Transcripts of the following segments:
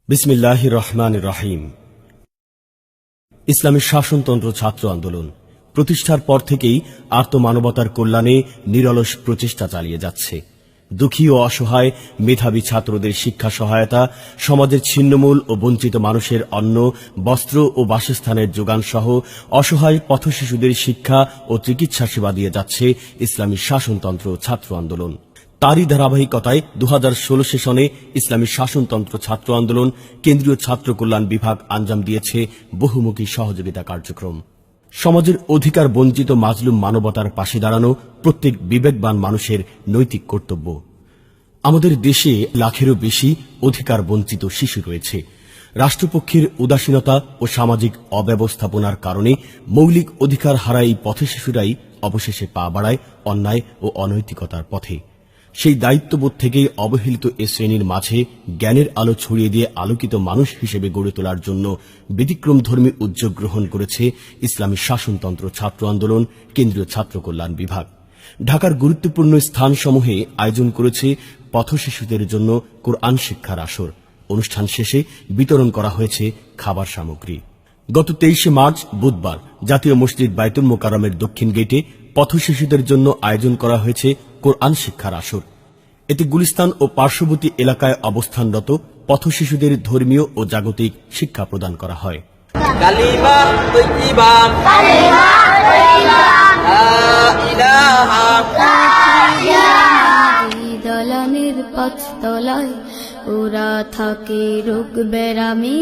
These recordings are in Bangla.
বিসমিল্লাহির রহমানির রহিম। ইসলামী শাসনতন্ত্র ছাত্র আন্দোলন প্রতিষ্ঠার পর থেকেই আর্তমানবতার কল্যাণে নিরলস প্রচেষ্টা চালিয়ে যাচ্ছে। দুঃখী ও অসহায় মেধাবী ছাত্রদের শিক্ষা সহায়তা, সমাজের ছিন্নমূল ও বঞ্চিত মানুষের অন্ন, বস্ত্র ও বাসস্থানের যোগান সহ অসহায় পথশিশুদের শিক্ষা ও চিকিৎসা সেবা দিয়ে যাচ্ছে ইসলামী শাসনতন্ত্র ছাত্র আন্দোলন। তারই ধারাবাহিকতায় 2016 সেশনে ইসলামী শাসনতন্ত্র ছাত্র আন্দোলন কেন্দ্রীয় ছাত্র কল্যাণ বিভাগ আঞ্জাম দিয়েছে বহুমুখী সহযোগিতা কার্যক্রম। সমাজের অধিকার বঞ্চিত মাজলুম মানবতার পাশে দাঁড়ানো প্রত্যেক বিবেকবান মানুষের নৈতিক কর্তব্য। আমাদের দেশে লাখেরও বেশি অধিকার বঞ্চিত শিশু রয়েছে। রাষ্ট্রপক্ষের উদাসীনতা ও সামাজিক অব্যবস্থাপনার কারণে মৌলিক অধিকার হারায় এই পথশিশুরাই অবশেষে পা বাড়ায় অন্যায় ও অনৈতিকতার পথে। সেই দায়িত্ববোধ থেকেই অবহেলিত এ শ্রেণীর মাঝে জ্ঞানের আলো ছড়িয়ে দিয়ে আলোকিত মানুষ হিসেবে গড়ে তোলার জন্য ব্যতিক্রমধর্মী উদ্যোগ গ্রহণ করেছে ইসলামী শাসনতন্ত্র ছাত্র আন্দোলন কেন্দ্রীয় ছাত্র কল্যাণ বিভাগ। ঢাকার গুরুত্বপূর্ণ স্থানসমূহে আয়োজন করেছে পথশিশুদের জন্য কোরআন শিক্ষার আসর। অনুষ্ঠান শেষে বিতরণ করা হয়েছে খাবার সামগ্রী। গত 23 মার্চ বুধবার জাতীয় মসজিদ বাইতুল মোকাররমের দক্ষিণ গেটে পথশিশুদের জন্য আয়োজন করা হয়েছে কোরআন শিক্ষার আসর। এতে গুলিস্তান ও পার্শ্ববর্তী এলাকায় অবস্থানরত পথশিশুদের ধর্মীয় ও জাগতিক শিক্ষা প্রদান করা হয়। কালিমা তাইয়্যিবা, কালিমা তাইয়্যিবা, লা ইলাহা ইল্লাল্লাহ। দলানের পাঁচতলায় ওরা থাকে রোগ বেরামি,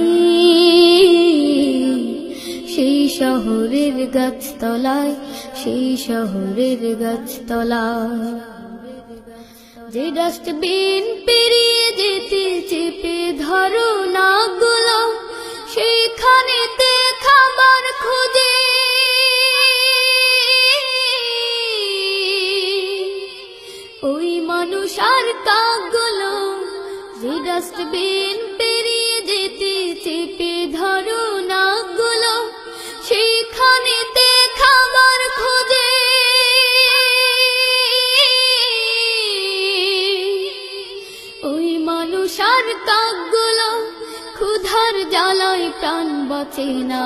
সেই শহরের গাছতলায়, সেই শহরের গাছতলায়। যে ডাস্টবিন পেরিয়ে যেতে চেপে ধরো নাগুলো, সেইখানেতে খাবার খুঁজে ওই মানুষ আর কাকগুলো। যে ডাস্টবিন পেরিয়ে যেতে চেপে ধরো নাগুলো, সেইখানেতে খাবার খুঁজে ওই মানুষ আর কাকগুলো। ক্ষুধার জ্বালায় প্রাণ বাঁচে না,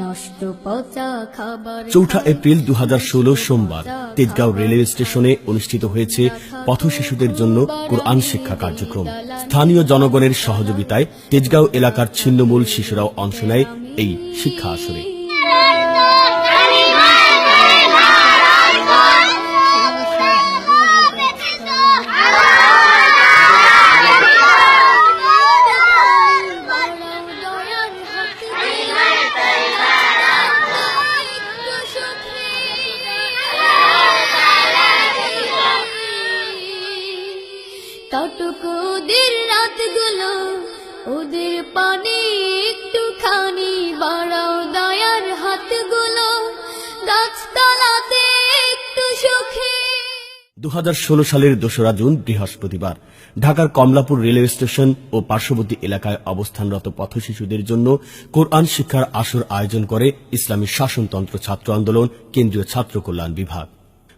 নষ্ট পচা খাবার। 4 এপ্রিল 2016 সোমবার তেজগাঁও রেলওয়ে স্টেশনে অনুষ্ঠিত হয়েছে পথশিশুদের জন্য কোরআন শিক্ষা কার্যক্রম। স্থানীয় জনগণের সহযোগিতায় তেজগাঁও এলাকার ছিন্নমূল শিশুরাও অংশ নেয় এই শিক্ষা আসরে। কাটুকুদের রাতগুলো, ওদের পানি একটুখানি বাড়াও দয়ার হাতগুলো, গাছতলাতে একটু সুখে। 2016 সালের 2রা জুন বৃহস্পতিবার ঢাকার কমলাপুর রেলওয়ে স্টেশন ও পার্শ্ববর্তী এলাকায় অবস্থানরত পথশিশুদের জন্য কোরআন শিক্ষার আসর আয়োজন করে ইসলামী শাসনতন্ত্র ছাত্র আন্দোলন কেন্দ্রীয় ছাত্র কল্যাণ বিভাগ।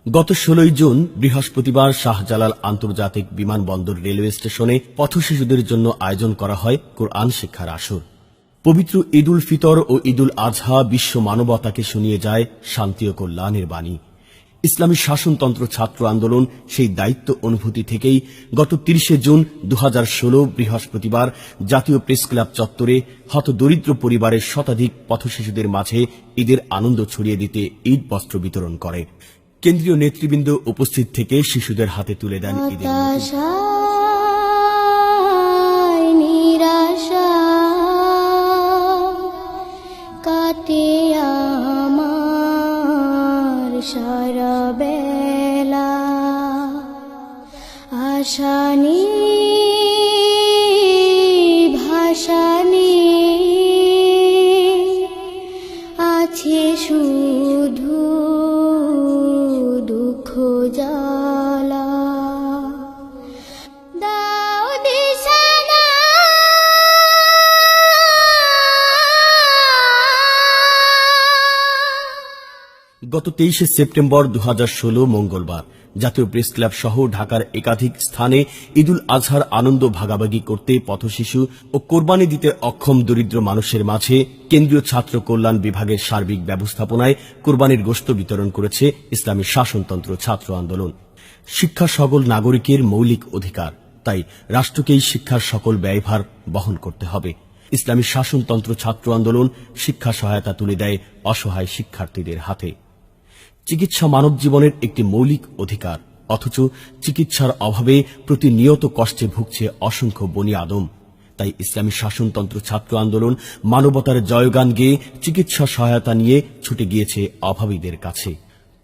গত 16 জুন বৃহস্পতিবার শাহজালাল আন্তর্জাতিক বিমানবন্দর রেলওয়ে স্টেশনে পথশিশুদের জন্য আয়োজন করা হয় কোরআন শিক্ষার আসর। পবিত্র ঈদ উল ফিতর ও ঈদ উল আজহা বিশ্ব মানবতাকে শুনিয়ে যায় শান্তি ও কল্যাণের বাণী। ইসলামী শাসনতন্ত্র ছাত্র আন্দোলন সেই দায়িত্ব অনুভূতি থেকেই গত 30 জুন 2016 বৃহস্পতিবার জাতীয় প্রেস ক্লাব চত্বরে হতদরিদ্র পরিবারের শতাধিক পথশিশুদের মাঝে ঈদের আনন্দ ছড়িয়ে দিতে ঈদ বস্ত্র বিতরণ করে। কেন্দ্রীয় নেতৃবৃন্দ উপস্থিত থেকে শিশুদের হাতে তুলে দেন ঈদের নিরাশা কাটে আমার সারা বেলা, আশানি ভাসানি আছে শুধু দুঃখ জ্বালা। দাও দিশানা গত 23শে সেপ্টেম্বর 2016 মঙ্গলবার জাতীয় প্রেস ক্লাব সহ ঢাকার একাধিক স্থানে ঈদুল আজহার আনন্দ ভাগাভাগি করতে পথশিশু ও কোরবানি দিতে অক্ষম দরিদ্র মানুষের মাঝে কেন্দ্রীয় ছাত্র কল্যাণ বিভাগের সার্বিক ব্যবস্থাপনায় কোরবানির গোশত বিতরণ করেছে ইসলামী শাসনতন্ত্র ছাত্র আন্দোলন। শিক্ষা সকল নাগরিকের মৌলিক অধিকার, তাই রাষ্ট্রকেই শিক্ষার সকল ব্যয়ভার বহন করতে হবে। ইসলামী শাসনতন্ত্র ছাত্র আন্দোলন শিক্ষা সহায়তা তুলে দেয় অসহায় শিক্ষার্থীদের হাতে। চিকিৎসা মানব জীবনের একটি মৌলিক অধিকার, অথচ চিকিৎসার অভাবে প্রতিনিয়ত কষ্টে ভুগছে অসংখ্য বনি আদম। তাই ইসলামী শাসনতন্ত্র ছাত্র আন্দোলন মানবতার জয়গান গেয়ে চিকিৎসা সহায়তা নিয়ে ছুটে গিয়েছে অভাবীদের কাছে।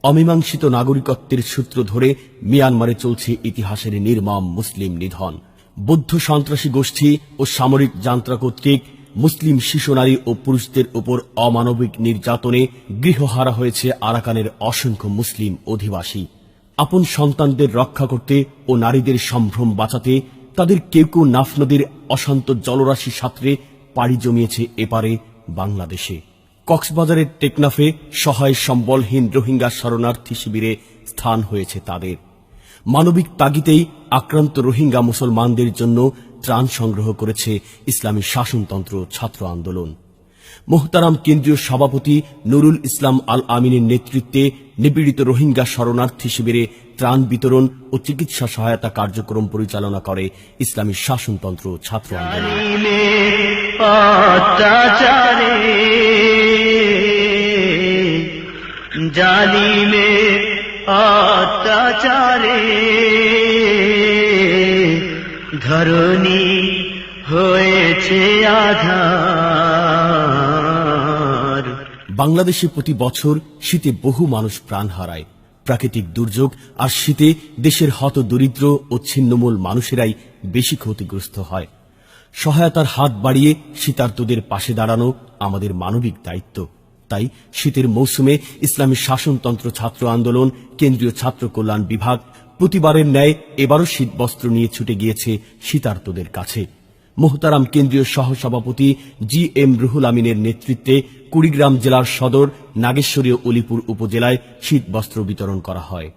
অমীমাংসিত নাগরিকত্বের সূত্র ধরে মিয়ানমারে চলছে ইতিহাসের নির্মম মুসলিম নিধন। বৌদ্ধ সন্ত্রাসী গোষ্ঠী ও সামরিক যান্ত্রা কর্তৃক মুসলিম শিশু নারী ও পুরুষদের উপর অমানবিক নির্যাতনে গৃহহারা হয়েছে আরাকানের অসংখ্য মুসলিম অধিবাসী। আপন সন্তানদের রক্ষা করতে ও নারীদের সম্ভ্রম বাঁচাতে তাদের কেউ কেউ নাফ নদীর অশান্ত জলরাশি সাঁতরে পাড়ি জমিয়েছে এপারে বাংলাদেশে। কক্সবাজারের টেকনাফে সহায় সম্বলহীন রোহিঙ্গা শরণার্থী শিবিরে স্থান হয়েছে তাদের। মানবিক তাগিদেই আক্রান্ত রোহিঙ্গা মুসলমানদের জন্য ত্রাণ সংগ্রহ করেছে ইসলামী শাসনতন্ত্র ছাত্র আন্দোলন। মোহতারাম কেন্দ্রীয় সভাপতি নুরুল ইসলাম আল আমিনের নেতৃত্বে নিপীড়িত রোহিঙ্গা শরণার্থী শিবিরে ত্রাণ বিতরণ ও চিকিৎসা সহায়তা কার্যক্রম পরিচালনা করে ইসলামী শাসনতন্ত্র ছাত্র আন্দোলন। অত্যাচারে ধরণী হয়েছে আধার। বাংলাদেশে প্রতি বছর শীতে বহু মানুষ প্রাণ হারায়। প্রাকৃতিক দুর্যোগ আর শীতে দেশের হত দরিদ্র ও ছিন্নমূল মানুষেরাই বেশি ক্ষতিগ্রস্ত হয়। সহায়তার হাত বাড়িয়ে শীতার্তদের পাশে দাঁড়ানো আমাদের মানবিক দায়িত্ব। তাই শীতের মৌসুমে ইসলামী শাসনতন্ত্র ছাত্র আন্দোলন কেন্দ্রীয় ছাত্র কল্যাণ বিভাগ প্রতিবারের ন্যায় এবারও শীতবস্ত্র নিয়ে ছুটে গিয়েছে শীতার্তদের কাছে। মোহতারাম কেন্দ্রীয় সহসভাপতি GM রুহুল আমিনের নেতৃত্বে কুড়িগ্রাম জেলার সদর নাগেশ্বরী ও অলিপুর উপজেলায় শীতবস্ত্র বিতরণ করা হয়।